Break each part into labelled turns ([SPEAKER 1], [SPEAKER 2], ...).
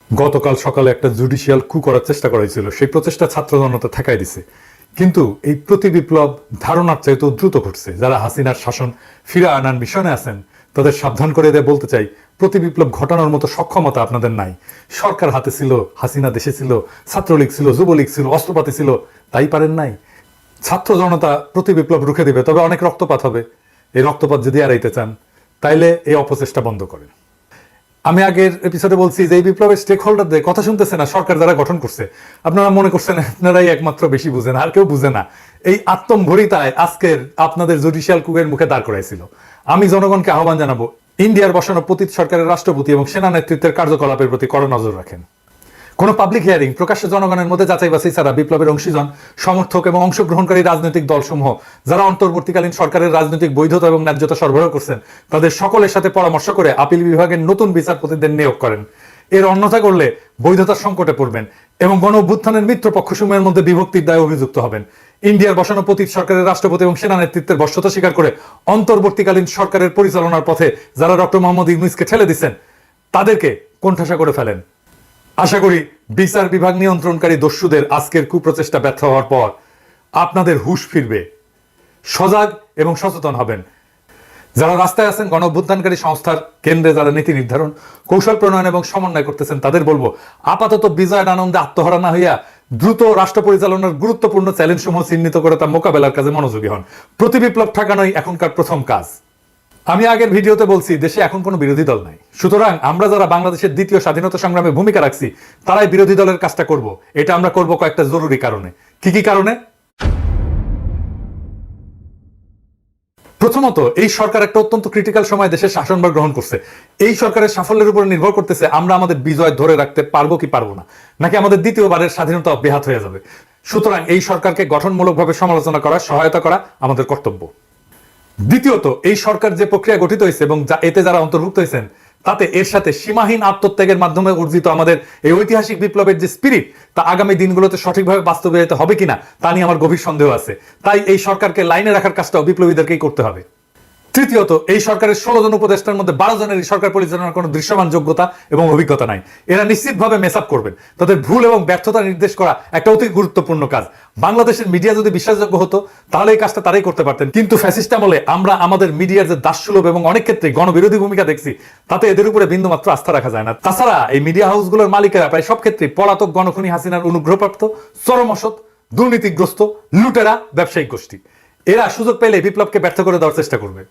[SPEAKER 1] গতকাল সকালে একটা জুডিশিয়াল কু করার চেষ্টা করা হয়েছিল, সেই প্রচেষ্টা ছাত্র জনতা ঠেকাই দিছে। কিন্তু এই প্রতি বিপ্লব ধারণার চাইতেও দ্রুত ঘটছে। যারা হাসিনার শাসন ফিরে আনার মিশনে আছেন তাদের সাবধান করে দিয়ে বলতে চাই, প্রতি বিপ্লব ঘটানোর মতো সক্ষমতা আপনাদের নাই। সরকার হাতে ছিল, হাসিনা দেশে ছিল, ছাত্রলীগ ছিল, যুবলীগ ছিল, অস্ত্রপাতি ছিল, তাই পারেন নাই। ছাত্র জনতা প্রতি বিপ্লব রুখে দিবে, তবে অনেক রক্তপাত হবে। এই রক্তপাত যদি এড়াইতে চান তাইলে এই অপচেষ্টা বন্ধ করেন। আমি আগের এপিসোডে বলছি যে এই বিপ্লবের স্টেক হোল্ডারদের কথা শুনতেছে না সরকার যারা গঠন করছে। আপনারা মনে করছেন আপনারাই একমাত্র বেশি বুঝেন, আর কেউ বুঝে না। এই আত্মম্ভরিতায় আজকের আপনাদের জুডিশিয়াল কুকের মুখে দাঁড় করাইছিল। আমি জনগণকে আহ্বান জানাবো, ইন্ডিয়ার বসানো পতিত সরকারের রাষ্ট্রপতি এবং সেনা নেতৃত্বের কার্যকলাপের প্রতি কড়া নজর রাখেন। কোন পাবলিক হিয়ারিং প্রকাশ্যে জনগণের মধ্যে যাচাই বাছাই ছাড়া বিপ্লবের অংশীজন, সমর্থক এবং অংশগ্রহণকারী রাজনৈতিক দলসমূহ যারা অন্তর্বর্তীকালীন সরকারের রাজনৈতিক বৈধতা এবং ন্যায্যতা সরবরাহ করছেন তাদের সকলের সাথে পরামর্শ করে আপিল বিভাগের নতুন বিচারপতিদের নিয়োগ করেন। এর অন্যথা করলে বৈধতার সংকটে পড়বেন এবং গণ অভ্যুত্থানের মিত্র পক্ষসমূহের মধ্যে বিভক্তির দায়ে অভিযুক্ত হবেন। ইন্ডিয়ার বসানো পতিত সরকারের রাষ্ট্রপতি এবং সেনা নেতৃত্বের বশ্যতা স্বীকার করে অন্তর্বর্তীকালীন সরকারের পরিচালনার পথে যারা ডক্টর মোহাম্মদ ইউনূসকে ঠেলে দিচ্ছেন তাদেরকে কোণঠাসা করে ফেলেন। আশা করি বিচার বিভাগ নিয়ন্ত্রণকারী দস্যুদের আজকের কুপ্রচেষ্টা ব্যর্থ হওয়ার পর আপনাদের হুঁশ ফিরবে, সজাগ এবং সচেতন হবেন। যারা রাস্তায় আছেন, গণ অভ্যুত্থানকারী সংস্থার কেন্দ্রে যারা নীতি নির্ধারণ, কৌশল প্রণয়ন এবং সমন্বয় করতেছেন তাদের বলবো, আপাতত বিজয়ের আনন্দে আত্মহারা না হইয়া দ্রুত রাষ্ট্র পরিচালনার গুরুত্বপূর্ণ চ্যালেঞ্জ সমূহ চিহ্নিত করে তা মোকাবেলার কাজে মনোযোগী হন। প্রতি বিপ্লব ঠেকানোই এখনকার প্রথম কাজ। আমি আগের ভিডিওতে বলছি দেশে এখন কোনো বিরোধী দল নাই, সুতরাং আমরা যারা বাংলাদেশের দ্বিতীয় স্বাধীনতা সংগ্রামে ভূমিকা রাখছি তারাই বিরোধী দলের কাজটা করব। এটা আমরা করব কয়েকটা জরুরি কারণে। কি কি কারণে? প্রথমত, এই সরকার একটা অত্যন্ত ক্রিটিক্যাল সময় দেশের শাসনভার গ্রহণ করছে। এই সরকারের সাফল্যের উপর নির্ভর করতেছে আমরা আমাদের বিজয় ধরে রাখতে পারবো কি পারবো না, নাকি আমাদের দ্বিতীয়বারের স্বাধীনতা ব্যাহত হয়ে যাবে। সুতরাং এই সরকারকে গঠনমূলকভাবে সমালোচনা করা, সহায়তা করা আমাদের কর্তব্য। দ্বিতীয়ত, এই সরকার যে প্রক্রিয়া গঠিত হয়েছে এবং এতে যারা অন্তর্ভুক্ত হয়েছেন তাতে এর সাথে সীমাহীন আত্মত্যাগের মাধ্যমে অর্জিত আমাদের এই ঐতিহাসিক বিপ্লবের যে স্পিরিট তা আগামী দিনগুলোতে সঠিকভাবে বাস্তবায়িত হবে কিনা তা নিয়ে আমার গভীর সন্দেহ আছে। তাই এই সরকারকে লাইনে রাখার কাজটাও বিপ্লবীদেরকেই করতে হবে। তৃতীয়ত, এই সরকারের 16 জন উপদেষ্টার মধ্যে 12 জনের এই সরকার পরিচালনার কোনো দৃশ্যমান যোগ্যতা এবং অভিজ্ঞতা নাই। এরা নিশ্চিতভাবে মেস আপ করবেন। তাদের ভুল এবং ব্যর্থতা নির্দেশ করা একটা অতি গুরুত্বপূর্ণ কাজ। বাংলাদেশের মিডিয়া যদি বিশ্বাসযোগ্য হতো তাহলে এই কাজটা তারাই করতে পারতেন, কিন্তু ফ্যাসিস্ট আমলে আমরা আমাদের মিডিয়ার যে দাসসুলভ এবং অনেক ক্ষেত্রে গণবিরোধী ভূমিকা দেখছি তাতে এদের উপরে বিন্দুমাত্র আস্থা রাখা যায় না। তাছাড়া এই মিডিয়া হাউসগুলোর মালিকেরা প্রায় সব ক্ষেত্রে পলাতক গণখনি হাসিনার অনুগ্রহপ্রাপ্ত চরম অসৎ, দুর্নীতিগ্রস্ত, লুটেরা ব্যবসায়িক গোষ্ঠী। এরা সুযোগ পেলে বিপ্লবকে ব্যর্থ করে দেওয়ার চেষ্টা করবে।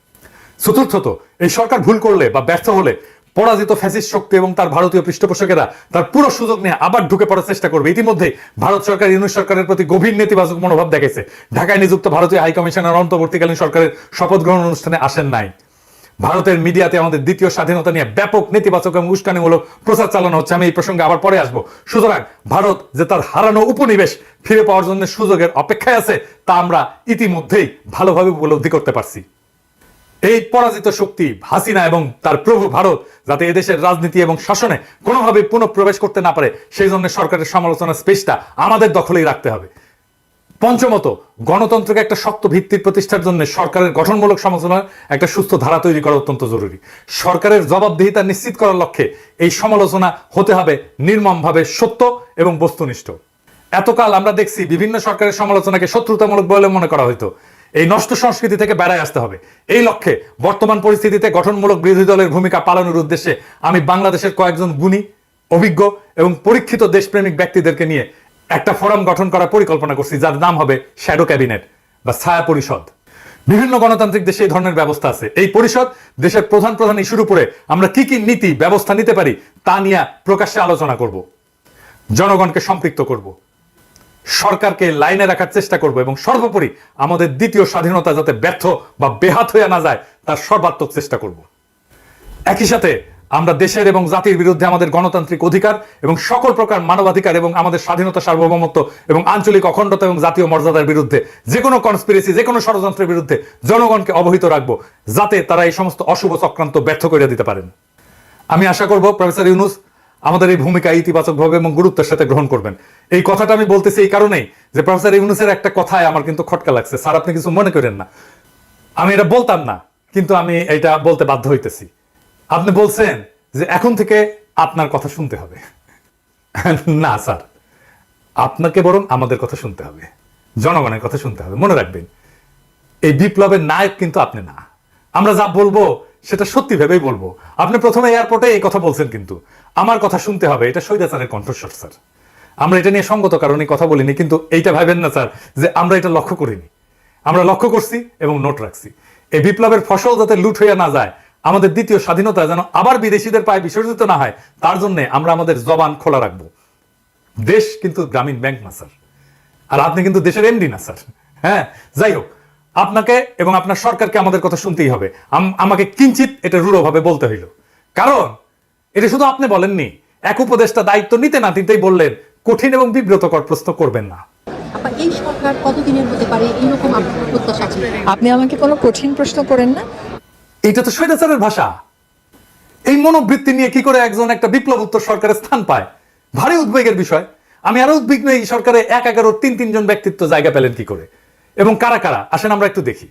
[SPEAKER 1] চতুর্থত, এই সরকার ভুল করলে বা ব্যর্থ হলে পরাজিত ফ্যাসিস্ট শক্তি এবং তার ভারতীয় পৃষ্ঠপোষকেরা তার পুরো সুযোগ নিয়ে আবার ঢুকে পড়ার চেষ্টা করবে। ইতিমধ্যে ভারত সরকার ইউনূস সরকারের প্রতি গভীর নেতিবাচক মনোভাব দেখেছে। ঢাকায় নিযুক্ত ভারতীয় হাইকমিশনার অন্তর্বর্তীকালীন সরকারের শপথ গ্রহণ অনুষ্ঠানে আসেন নাই। ভারতের মিডিয়াতে আমাদের দ্বিতীয় স্বাধীনতা নিয়ে ব্যাপক নেতিবাচক এবং উস্কানিমূলক প্রচার চালানো হচ্ছে। আমি এই প্রসঙ্গে আবার পরে আসবো। সুতরাং ভারত যে তার হারানো উপনিবেশ ফিরে পাওয়ার জন্য সুযোগের অপেক্ষায় আছে তা আমরা ইতিমধ্যেই ভালোভাবে উপলব্ধি করতে পারছি। এই পরাজিত শক্তি হাসিনা এবং তার প্রভু ভারত যাতে এদেশের রাজনীতি এবং শাসনে কোনোভাবে পুনঃপ্রবেশ করতে না পারে সেই জন্য সরকারের সমালোচনার স্পেসটা আমাদের দখলেই রাখতে হবে। পঞ্চমত, গণতন্ত্রকে একটা শক্ত ভিত্তির প্রতিষ্ঠার জন্য সরকারের গঠনমূলক সমালোচনার একটা সুস্থ ধারা তৈরি করা অত্যন্ত জরুরি। সরকারের জবাবদিহিতা নিশ্চিত করার লক্ষ্যে এই সমালোচনা হতে হবে নির্মমভাবে সত্য এবং বস্তুনিষ্ঠ। এতকাল আমরা দেখছি বিভিন্ন সরকারের সমালোচনাকে শত্রুতামূলক বলে মনে করা হইতো। এই নষ্ট সংস্কৃতি থেকে বেড়ায় আসতে হবে। এই লক্ষ্যে বর্তমান পরিস্থিতিতে গঠনমূলক বিরোধী দলের ভূমিকা পালনের উদ্দেশ্যে আমি বাংলাদেশের কয়েকজন গুণী, অভিজ্ঞ এবং পরীক্ষিত দেশপ্রেমিক ব্যক্তিদেরকে নিয়ে একটা ফোরাম গঠন করার পরিকল্পনা করছি, যার নাম হবে শ্যাডো ক্যাবিনেট বা ছায়া পরিষদ। বিভিন্ন গণতান্ত্রিক দেশে এই ধরনের ব্যবস্থা আছে। এই পরিষদ দেশের প্রধান প্রধান ইস্যুর উপরে আমরা কি কি নীতি ব্যবস্থা নিতে পারি তা নিয়ে প্রকাশ্যে আলোচনা করব, জনগণকে সম্পৃক্ত করব, সরকারকে লাইনে রাখার চেষ্টা করব এবং সর্বোপরি আমাদের দ্বিতীয় স্বাধীনতা যাতে ব্যর্থ বা বেহাত হয়ে না যায় তার সর্বাত্মক চেষ্টা করব। একই সাথে আমরা দেশের এবং জাতির বিরুদ্ধে আমাদের গণতান্ত্রিক অধিকার এবং সকল প্রকার মানবাধিকার এবং আমাদের স্বাধীনতা, সার্বভৌমত্ব এবং আঞ্চলিক অখণ্ডতা এবং জাতীয় মর্যাদার বিরুদ্ধে যে কোনো কনস্পিরেসি, যে কোনো ষড়যন্ত্রের বিরুদ্ধে জনগণকে অবহিত রাখবো যাতে তারা এই সমস্ত অশুভ চক্রান্ত ব্যর্থ করে দিতে পারেন। আমি আশা করব প্রফেসর ইউনূস আমাদের এই ভূমিকা ইতিবাচকভাবে এবং গুরুত্বের সাথে গ্রহণ করবেন। এই কথাটা আমি বলতেছি এই কারণেই যে প্রফেসর ইউনূসের একটা কথায় আমার কিন্তু খটকা লাগছে। স্যার, আপনি কিছু মনে করেন না, আমি এটা বলতাম না কিন্তু আমি এটা বলতে বাধ্য হইতেছি। আপনি বলছেন যে এখন থেকে আপনার কথা শুনতে হবে। না স্যার, আপনাকে বরং আমাদের কথা শুনতে হবে, জনগণের কথা শুনতে হবে। মনে রাখবেন, এই বিপ্লবের নায়ক কিন্তু আপনি না। আমরা যা বলবো সেটা সত্যি ভেবেই বলবো। আপনি প্রথমে এয়ারপোর্টে এই কথা বলছেন, কিন্তু আমার কথা শুনতে হবে, এটা স্বৈরাচারের কণ্ঠস্বর স্যার। আমরা এটা নিয়ে সঙ্গত কারণে কথা বলিনি, কিন্তু এইটা ভাবেন না স্যার যে আমরা এটা লক্ষ্য করিনি। আমরা লক্ষ্য করছি এবং নোট রাখছি। এই বিপ্লবের ফসল যাতে লুট হইয়া না যায়, আমাদের দ্বিতীয় স্বাধীনতা যেন আবার বিদেশিদের পায়ে বিসর্জিত না হয়, তার জন্য আমরা আমাদের জবান খোলা রাখবো। দেশ কিন্তু গ্রামীণ ব্যাংক না স্যার, আর আপনি কিন্তু দেশের এমডি না স্যার। হ্যাঁ, যাই হোক, আপনাকে এবং আপনার সরকারকে আমাদের কথা শুনতেই হবে। আমাকে কিঞ্চিত এটা রূঢ়ভাবে বলতে হইল, কারণ এটা শুধু আপনি বলেননি, এক উপদেষ্টা দায়িত্ব নিতে না নিতেই বললেন কঠিন এবং বিব্রতকর প্রশ্ন করবেন না।
[SPEAKER 2] এই সরকার কতদিনের হতে পারে এরকম আপনার প্রত্যাশা আছে?
[SPEAKER 3] আপনি আমাকে কোনো কঠিন প্রশ্ন করেন না।
[SPEAKER 1] এটা তো স্বৈরাচারের ভাষা। এই মনোবৃত্তি নিয়ে কি করে একজন একটা বিপ্লব উত্তর সরকারের স্থান পায়, ভারী উদ্বেগের বিষয়। আমি আরো উদ্বিগ্ন, এই সরকারে ১-১ তিন জন ব্যক্তিত্ব জায়গা পেলেন কি করে, এবং কারা কারা আসেন আমরা একটু দেখি।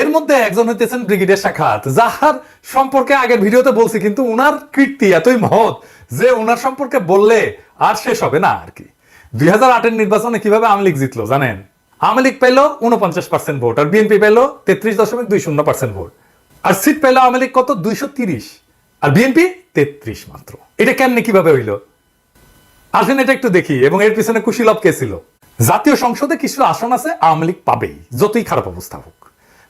[SPEAKER 1] এর মধ্যে একজন হইতেছেন ব্রিগেডিয়ার সাখাত, যাহার সম্পর্কে আগের ভিডিওতে বলছি, কিন্তু উনার কীর্তি এতই মহৎ যে উনার সম্পর্কে বললে আর শেষ হবে না আর কি। ২০০৮-এর নির্বাচনে কিভাবে আওয়ামী লীগ জিতলো জানেন? আওয়ামী লীগ পেল 49% ভোট, আর বিএনপি পেল 33.20% ভোট, আর সিট পেল আওয়ামী লীগ কত 230, আর বিএনপি 33 মাত্র। এটা কেমনে কিভাবে হইলো আসেন এটা একটু দেখি। এবং এর পিছনে কুশীলভ কে ছিল? জাতীয় সংসদে কিছু আসন আছে আওয়ামী লীগ পাবেই, যতই খারাপ অবস্থা হোক।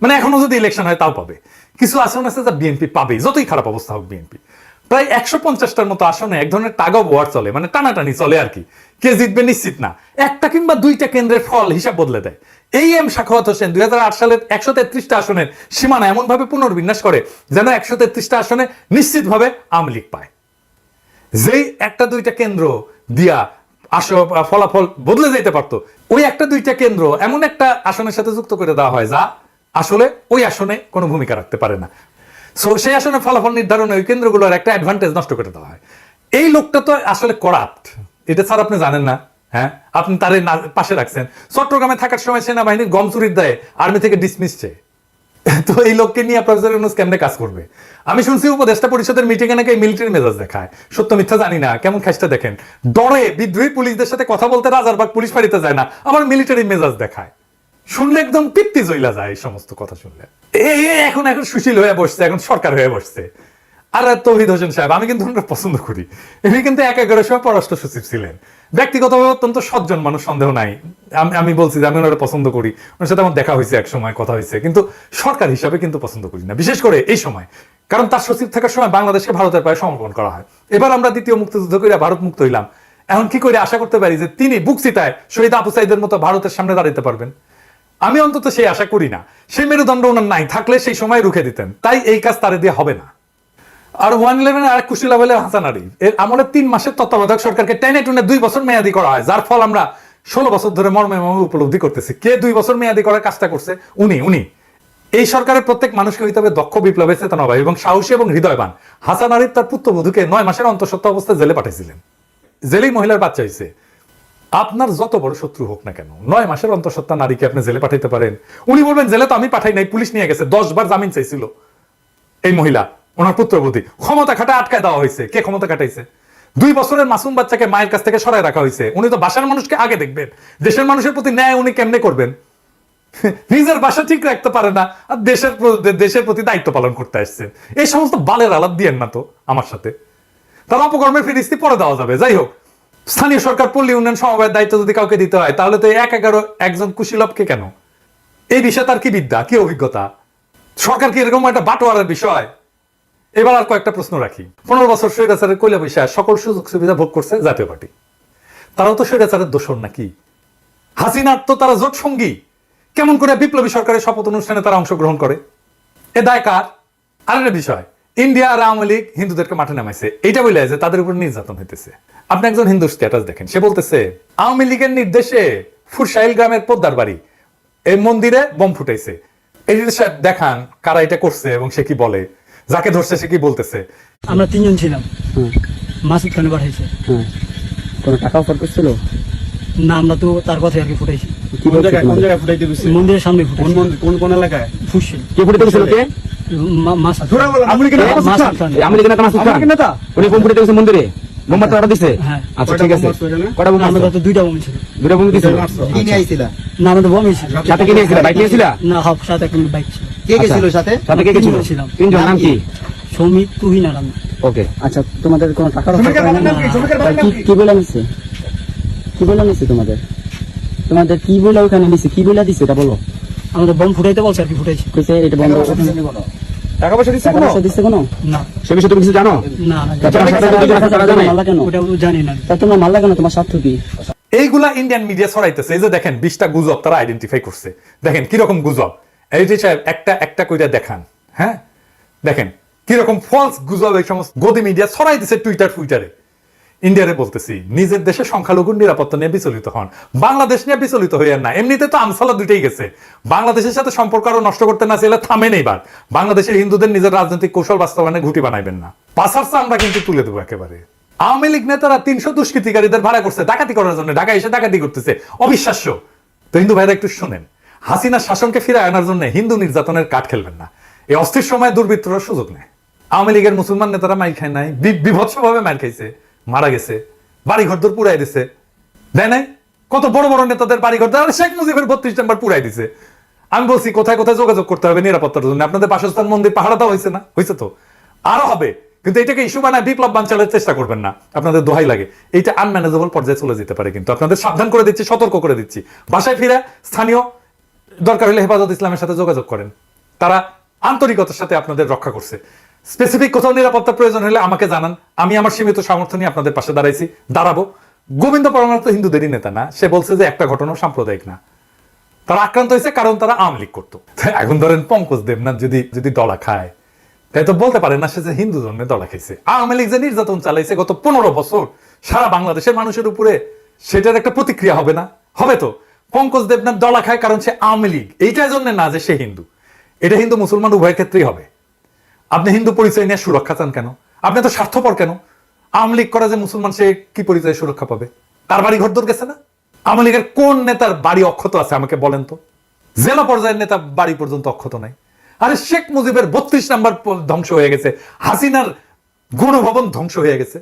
[SPEAKER 1] মানে এখনো যদি ইলেকশন হয় তাও পাবে। কিছু আসন আছে যা বিএনপি পাবেই, যতই খারাপ অবস্থা হোক। বিএনপি প্রায় 150টার মতো আসনে এক ধরনের টাগ অফ ওয়ার চলে, মানে টানাটানি চলে আর কি। কে জিতবে নিশ্চিত না, একটা কিংবা দুইটা কেন্দ্রের ফল হিসাব বদলে দেয়। এই এম সাখাওয়াত হোসেন 2008 সালের 133টা আসনের সীমানা এমন ভাবে পুনর্বিন্যাস করে যেন 133টা আসনে নিশ্চিতভাবে আওয়ামী লীগ পায়। যেই একটা দুইটা কেন্দ্র দিয়া ফলাফল বদলে যেতে পারতো, ওই একটা দুইটা কেন্দ্র এমন একটা আসনের সাথে যুক্ত করে দেওয়া হয় যা আসলে ওই আসনে কোনো ভূমিকা রাখতে পারে না। সো সেই আসনে ফলাফল নির্ধারণে ওই কেন্দ্রগুলোর একটা অ্যাডভান্টেজ নষ্ট করে দেওয়া হয়। এই লোকটা তো আসলে করাপ্ট, এটা স্যার আপনি জানেন না? হ্যাঁ, আপনি তার পাশে রাখছেন। চট্টগ্রামে থাকার সময় সেনাবাহিনীর গম চুরির দায়ে আর্মি থেকে ডিসমিস চেয়ে। তো এই লোককে নিয়ে প্রফেসর ইউনূস কেমনে কাজ করবে? আমি শুনছি উপদেষ্টা পরিষদের মিটিং এ নাকি মিলিটারি মেজাজ দেখায়। সত্য মিথ্যা জানি না, কেমন খাইস্টা দেখেন, ডরে বিদ্রোহী পুলিশদের সাথে কথা বলতে রাজারবাগ পুলিশ ফাঁড়িতে যায় না, আবার মিলিটারি মেজাজ দেখায়। শুনলে একদম পিত্তি জইলা যায় এই সমস্ত কথা শুনলে। এখন সুশীল হয়ে বসছে, এখন সরকার হয়ে বসছে। আর তৌহিদ হোসেন সাহেব, আমি কিন্তু ওনারা পছন্দ করি। উনি কিন্তু ১-১ সময় পররাষ্ট্র সচিব ছিলেন, ব্যক্তিগতভাবে অত্যন্ত সজ্জন মানুষ, সন্দেহ নাই। আমি বলছি যে আমি ওনারা পছন্দ করি, ওনার সাথে আমার দেখা হয়েছে, এক সময় কথা হয়েছে, কিন্তু সরকার হিসাবে কিন্তু পছন্দ করি না, বিশেষ করে এই সময়। কারণ তার সচিব থাকার সময় বাংলাদেশকে ভারতের পায়ে সমর্পণ করা হয়। এবার আমরা দ্বিতীয় মুক্তিযুদ্ধ করে ভারত মুক্ত হইলাম, এখন কি করে আশা করতে পারি যে তিনি বুক চিতায় শহীদ আবু সাইদের মতো ভারতের সামনে দাঁড়াতে পারবেন? আমি অন্তত সেই আশা করি না। সেই মেরুদণ্ড ওনার নাই, থাকলে সেই সময় রুখে দিতেন। তাই এই কাজ তারে দিয়ে হবে না। আর 111 আর কুশীলা বলে হাসান আরিফ, এর আমলে 3 মাসের তত্ত্বাবধায়ক সরকারকে টেনে টুনে 2 বছর মেয়াদি করা হয়, যার ফল আমরা 16 বছর ধরে মর্মে উপলব্ধি করতেছি। কে 2 বছর মেয়াদি করার কাজটা করছে? উনি। এই সরকারের প্রত্যেক মানুষকে হইতে হবে দক্ষ বিপ্লবের চেতনাবাহী এবং সাহসী এবং হৃদয়বান। হাসান আরিফ তার পুত্রবধূকে 9 মাসের অন্তঃসত্ত্বা অবস্থায় জেলে পাঠিয়েছিলেন। জেলেই মহিলার বাচ্চা হয়েছে। আপনার যত বড় শত্রু হোক না কেন, 9 মাসের অন্তঃসত্ত্বা নারীকে আপনি জেলে পাঠাইতে পারেন? উনি বলবেন জেলে তো আমি পাঠাই নাই, পুলিশ নিয়ে গেছে। 10 বার জামিন চাইছিল এই মহিলা, ওনার পুত্রবধূ। ক্ষমতা খাটা আটকায় দেওয়া হয়েছে। কে ক্ষমতা খাটাইছে? 2 বছরের মাসুম বাচ্চাকে মায়ের কাছ থেকে সরায় রাখা হয়েছে। উনি তো বাসার মানুষকে আগে দেখবেন, দেশের মানুষের প্রতি ন্যায় উনি কেমনে করবেন? নিজের বাসা ঠিক রাখতে পারে না, আর দেশের প্রতি দায়িত্ব পালন করতে আসছেন। এই সমস্ত বালের আলাপ দিয়েন না তো আমার সাথে। তার অপকর্মের ফিরিস্তি পরে দেওয়া যাবে। যাই হোক, স্থানীয় সরকার পল্লী উন্নয়ন সমবায়ের দায়িত্ব যদি কাউকে দিতে হয়, তাহলে তো 1-11 একজন কুশীলভকে কেন? এই বিষয়ে তার কি বিদ্যা, কি অভিজ্ঞতা? সরকার কি এরকম একটা বাটোয়ারের বিষয়? এবার আর কয়েকটা প্রশ্ন রাখি। 15 বছর স্বৈরাচারের কইলা বৈশা সকল সুযোগ সুবিধা ভোগ করছে জাতীয় পার্টি। তারাও তো স্বৈরাচারের দোষর নাকি? হাসিনার তো তারা জোট সঙ্গী। কেমন করে বিপ্লবী সরকারের শপথ অনুষ্ঠানে তারা অংশগ্রহণ করে? এ দায় কার? আরেকটা বিষয়, ইন্ডিয়া আর আওয়ামী লীগ হিন্দুদেরকে মাঠে নামাইছে, এইটা বলে যে তাদের উপর নির্যাতন হইতেছে। আপনি একজন হিন্দু স্ট্যাটাস দেখেন, সে বলতেছে আওয়ামী লীগের নির্দেশে ফুরসাইল গ্রামের পোদ্দার বাড়ি এই মন্দিরে বোম ফুটাইছে। এই দেখান কারা এটা করছে এবং সে কি বলে, যাকে ধরছে সে কি বলতেছে।
[SPEAKER 4] আমরা 3 জন ছিলাম, মাসুদ খানে পাঠাইছে।
[SPEAKER 5] কোনো টাকা অফার করছিল
[SPEAKER 4] না, আমরা তো তার কথা আর কি ফুটাইছি।
[SPEAKER 5] কোন জায়গায় ফুটাইতে গেছে?
[SPEAKER 4] মন্দিরের সামনে ফুটাইছি।
[SPEAKER 5] কোন এলাকায়?
[SPEAKER 4] ফুসছে
[SPEAKER 5] কে ফুটাইতে গেছিল? কে
[SPEAKER 4] মাসাদ
[SPEAKER 5] আপনি কি নেতা?
[SPEAKER 4] মাসাদ খান।
[SPEAKER 5] আমি লিখে নেতা মাসুদ খান।
[SPEAKER 4] আপনি কি নেতা?
[SPEAKER 5] উনি কম্পিউটার গেছে মন্দিরে বোমাটা অর্ডার দিছে।
[SPEAKER 4] হ্যাঁ।
[SPEAKER 5] আচ্ছা ঠিক আছে কটা বোমা
[SPEAKER 4] আমাদের
[SPEAKER 5] মারছো?
[SPEAKER 4] তো দুইটা বোম ছিল।
[SPEAKER 5] দুটা বোমা দিছিল।
[SPEAKER 4] না আমাদের বোমই ছিল।
[SPEAKER 5] সাথে কি নিয়েছিলা? বাইক নিয়েছিলা?
[SPEAKER 4] না হব সাথে একটা বাইক ছিল।
[SPEAKER 5] কে কে ছিল সাথে? সাথে কে কে ছিল?
[SPEAKER 4] তিনজন ছিলাম।
[SPEAKER 5] তিনজন নাম কি?
[SPEAKER 4] সৌমিক তুহিন আর আমি।
[SPEAKER 5] ওকে
[SPEAKER 6] আচ্ছা তোমাদের কোনো টাকার অফার করে না? কি বলে নিছে? কি বলে নিছে তোমাদের? তোমাদের কি বলে ওখানে নিছে? কি বলে দিছে এটা বলো।
[SPEAKER 4] আমাদের বোম ফুটাইতে বলছে আর কি ফুটাইছি।
[SPEAKER 6] কইছে এটা বন্ধ
[SPEAKER 5] টাকা পয়সা দিছে
[SPEAKER 6] টাকা
[SPEAKER 5] কোনো?
[SPEAKER 6] পয়সা দিছে কোনো?
[SPEAKER 4] না
[SPEAKER 5] সে বিষয়ে তুমি কিছু জানো?
[SPEAKER 4] না
[SPEAKER 5] তোমার সাথে যদি টাকা টাকা জানে?
[SPEAKER 6] মারলা কেন?
[SPEAKER 4] ওটা জানি না।
[SPEAKER 6] তা তোমরা মারলা কেন? তোমার স্বার্থ কি?
[SPEAKER 1] এইগুলা ইন্ডিয়ান মিডিয়া ছড়াইতেছে। এই যে দেখেন 20টা গুজব তারা আইডেন্টিফাই করছে। দেখেন কিরকম গুজব। এই যে সাহেব একটা একটা কইরা দেখান। হ্যাঁ দেখেন কিরকম ফলস গুজব এই সমস্ত গদি মিডিয়া ছড়াইতেছে টুইটারে। ইন্ডিয়ারে বলতেছি নিজের দেশে সংখ্যালঘুর নিরাপত্তা নিয়ে বিচলিত হন, বাংলাদেশ নিয়ে বিচলিত হইয়ান না। এমনিতে তো আমসালা দুইটাই গেছে। বাংলাদেশের সাথে সম্পর্ক আরো নষ্ট করতে না চাইলে থামেন এইবার। বাংলাদেশের হিন্দুদের নিজের রাজনৈতিক কৌশল বাস্তবায়নে ঘুঁটি বানাইবেন না। পাশারসা আমরা কিন্তু তুলে দেবো একেবারে। আওয়ামী লীগ নেতারা 300 দুষ্কৃতিকারীদের ভাড়া করছে ডাকাতি করার জন্য, ঢাকা এসে ডাকাতি করতেছে। অবিশ্বাস্য। তো হিন্দু ভাইরা একটু শুনেন, হাসিনার শাসনকে ফিরে আনার জন্য হিন্দু নির্যাতনের কাঠ খেলবেন না। এই অস্থির সময় দুর্বৃত্তরা সুযোগ নেয়। আওয়ামী লীগের মুসলমান নেতারা মাইর খায় নাই, বিভৎসভাবে মার খাইছে, মারা গেছে, বাড়ি ঘর দর পুরাই দিছে। দেয় নাই? কত বড় বড় নেতাদের বাড়ি ঘর দর শেখ মুজিবের 32 নম্বর পুরাই দিছে। আমি বলছি কোথায় কোথায় যোগাযোগ করতে হবে নিরাপত্তার জন্য। আপনাদের বাসস্থান মন্দির পাহারা দেওয়া হয়েছে না? হয়েছে তো, আরো হবে। কিন্তু এটাকে ইস্যু বানায় বিপ্লব বাঞ্চালের চেষ্টা করবেন না, আপনাদের দোহাই লাগে। এইটা আনম্যানেজেবল পর্যায়ে চলে যেতে পারে। কিন্তু আপনাদের সাবধান করে দিচ্ছি, সতর্ক করে দিচ্ছি। বাসায় ফিরে স্থানীয় দরকার হলে হেফাজত ইসলামের সাথে যোগাযোগ করেন, তারা আন্তরিকতার সাথে আপনাদের রক্ষা করছে। স্পেসিফিক কোথাও নিরাপত্তা প্রয়োজন হলে আমাকে জানান, আমি আমার সীমিত সামর্থ্য নিয়ে আপনাদের পাশে দাঁড়াবো। গোবিন্দ পরমাণু তো হিন্দুদেরই নেতা না, সে বলছে যে একটা ঘটনা সাম্প্রদায়িক না। তারা আক্রান্ত হয়েছে কারণ তারা আওয়ামী লীগ করতো। এখন ধরেন পঙ্কজ দেবনাথ যদি দলা খায়, তাই তো বলতে পারে না সে যে হিন্দু ধর্মে দলা খাইছে। আওয়ামী লীগ যে নির্যাতন চালাইছে গত 15 বছর সারা বাংলাদেশের মানুষের উপরে, সেটার একটা প্রতিক্রিয়া হবে না? হবে তো। পঙ্কজ দেবনাথ দলা খায় কারণ সে আওয়ামী লীগ, এইটার জন্য না যে সে হিন্দু। এটা হিন্দু মুসলমান উভয়ের ক্ষেত্রেই হবে। আপনি হিন্দু পরিচয় নিয়ে সুরক্ষা চান কেন? আপনি তো স্বার্থপর কেন? আওয়ামী লীগ করা যে মুসলমান, সে কি পরিচয়ে সুরক্ষা পাবে? তার বাড়ি ঘর দর গেছে না? আওয়ামী লীগের কোন নেতার বাড়ি অক্ষত আছে আমাকে বলেন তো? জেলা পর্যায়ের নেতা বাড়ি পর্যন্ত অক্ষত নাই। আরে শেখ মুজিবের 32 নাম্বার ধ্বংস হয়ে গেছে, হাসিনার গণভবন ধ্বংস হয়ে গেছে।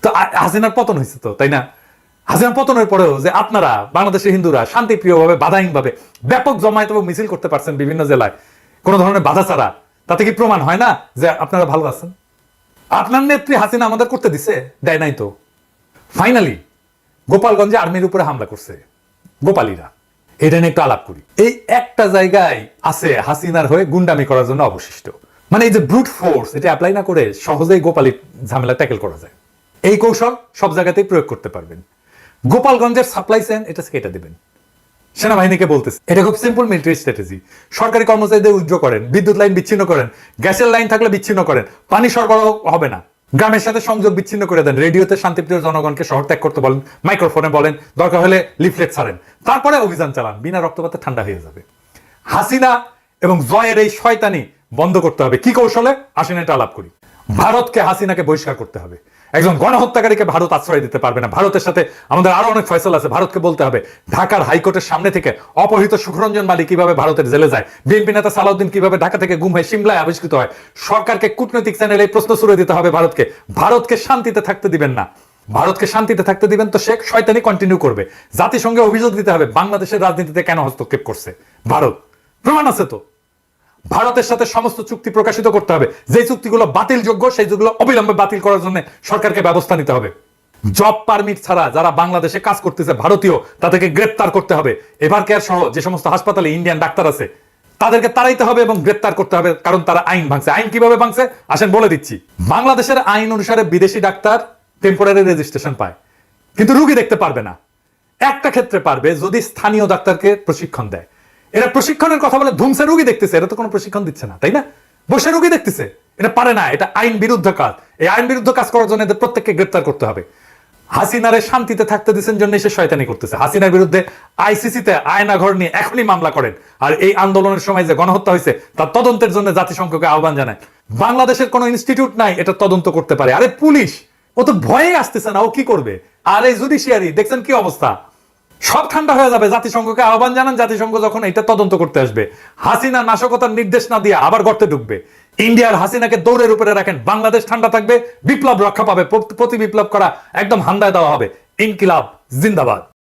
[SPEAKER 1] তো হাসিনার পতন হয়েছে তো, তাই না? হাসিনার পতনের পরেও যে আপনারা বাংলাদেশের হিন্দুরা শান্তিপ্রিয়ভাবে বাধাহীনভাবে ব্যাপক জমায়েত এবং মিছিল করতে পারছেন বিভিন্ন জেলায় কোনো ধরনের বাধা ছাড়া, তাতে কি প্রমাণ হয় না যে আপনারা ভালো আছেন? আপনার নেত্রী হাসিনা আমাদের করতে দিছে? দেয় নাই তো। ফাইনালি গোপালগঞ্জে আর্মির উপরে হামলা করছে গোপালীরা। এটা নিয়ে একটু আলাপ করি। এই একটা জায়গায় আছে হাসিনার হয়ে গুন্ডামি করার জন্য অবশিষ্ট, মানে এই যে ব্রুট ফোর্স, এটা অ্যাপ্লাই না করে সহজেই গোপালীর ঝামেলা ট্যাকেল করা যায়। এই কৌশল সব জায়গাতেই প্রয়োগ করতে পারবেন। গোপালগঞ্জের সাপ্লাই চেইন এটা কেটে দেবেন। সেনাবাহিনীকে বলতেছে এটা খুব সিম্পল মিলিটারি স্ট্র্যাটেজি। সরকারি কর্মচারীদের উইথড্র করেন, বিদ্যুৎ লাইন বিচ্ছিন্ন করেন, গ্যাসের লাইন থাকলে বিচ্ছিন্ন করেন, পানি সরবরাহ হবে না, গ্রামের সাথে সংযোগ বিচ্ছিন্ন করে দেন, রেডিওতে শান্তিপ্রিয় জনগণকে শহর ত্যাগ করতে বলেন, মাইক্রোফোনে বলেন, দরকার হলে লিফলেট ছাড়েন, তারপরে অভিযান চালান, বিনা রক্তপাতে ঠান্ডা হয়ে যাবে। হাসিনা এবং জয়ের এই শয়তানি বন্ধ করতে হবে। কি কৌশলে? আসেন এটা আলাপ করি। ভারতকে হাসিনাকে বহিষ্কার করতে হবে। একজন গণহত্যাকারীকে ভারত আশ্রয় দিতে পারবে না। ভারতের সাথে আমাদের আরো অনেক ফয়সালা আছে। ভারতকে বলতে হবে ঢাকার হাইকোর্টের সামনে থেকে অপহৃত সুখরঞ্জন মালিক কিভাবে ভারতের জেলে যায়, বিএনপি নেতা সালাউদ্দিন কিভাবে ঢাকা থেকে গুম হয়ে সিমলায় আবিষ্কৃত হয়। সরকারকে কূটনৈতিক চ্যানেলে প্রশ্ন ছুড়ে দিতে হবে ভারতকে শান্তিতে থাকতে দিবেন না। ভারতকে শান্তিতে থাকতে দিবেন তো শেখ শয়তানি কন্টিনিউ করবে। জাতিসংঘে অভিযোগ দিতে হবে বাংলাদেশের রাজনীতিতে কেন হস্তক্ষেপ করছে ভারত। প্রমাণ আছে তো। ভারতের সাথে সমস্ত চুক্তি প্রকাশিত করতে হবে, যে চুক্তিগুলো বাতিলযোগ্য সেই যেগুলো অবিলম্বে বাতিল করার জন্য সরকারকে ব্যবস্থা নিতে হবে। জব পারমিট ছাড়া যারা বাংলাদেশে কাজ করতেছে ভারতীয়, তাদেরকে গ্রেপ্তার করতে হবে। এভার কেয়ার সহ যে সমস্ত হাসপাতালে ইন্ডিয়ান ডাক্তার আছে তাদেরকে তাড়াইতে হবে এবং গ্রেপ্তার করতে হবে, কারণ তারা আইন ভাঙছে। আইন কিভাবে ভাঙছে আসেন বলে দিচ্ছি। বাংলাদেশের আইন অনুসারে বিদেশি ডাক্তার টেম্পোরারি রেজিস্ট্রেশন পায়, কিন্তু রুগী দেখতে পারবে না। একটা ক্ষেত্রে পারবে, যদি স্থানীয় ডাক্তারকে প্রশিক্ষণ দেয়। এরা প্রশিক্ষণের কথা বলে ধুমসে রুগী দেখতেছে, এরা তো কোনো প্রশিক্ষণ দিচ্ছে না, তাই না? বসে রুগী দেখতেছে, এটা পারে না। এটা আইন বিরুদ্ধ কাজ। এই আইন বিরুদ্ধ কাজ করার জন্য এদের প্রত্যেককে গ্রেপ্তার করতে হবে। হাসিনারে শান্তিতে থাকতে দিচ্ছেন জন্য সে শয়তানি করতেছে। হাসিনার বিরুদ্ধে আইসিসিতে আয়নাঘর নিয়ে এখনই মামলা করেন। আর এই আন্দোলনের সময় যে গণহত্যা হয়েছে তার তদন্তের জন্য জাতিসংঘকে আহ্বান জানায়। বাংলাদেশের কোনো ইনস্টিটিউট নাই এটা তদন্ত করতে পারে। আরে পুলিশ, ও তো ভয়ে আসতেছে না, ও কি করবে? আর এই জুডিশিয়ারি দেখছেন কি অবস্থা। সব ঠান্ডা হয়ে যাবে। জাতিসংঘকে আহ্বান জানান, জাতিসংঘ যখন এটা তদন্ত করতে আসবে। হাসিনা নাশকতার নির্দেশ না দিয়ে আবার গর্তে ঢুকবে। ইন্ডিয়ার হাসিনাকে দৌড়ের উপরে রাখেন, বাংলাদেশ ঠান্ডা থাকবে, বিপ্লব রক্ষা পাবে, প্রতি বিপ্লব করা একদম হান্দায় দেওয়া হবে। ইনকিলাব জিন্দাবাদ।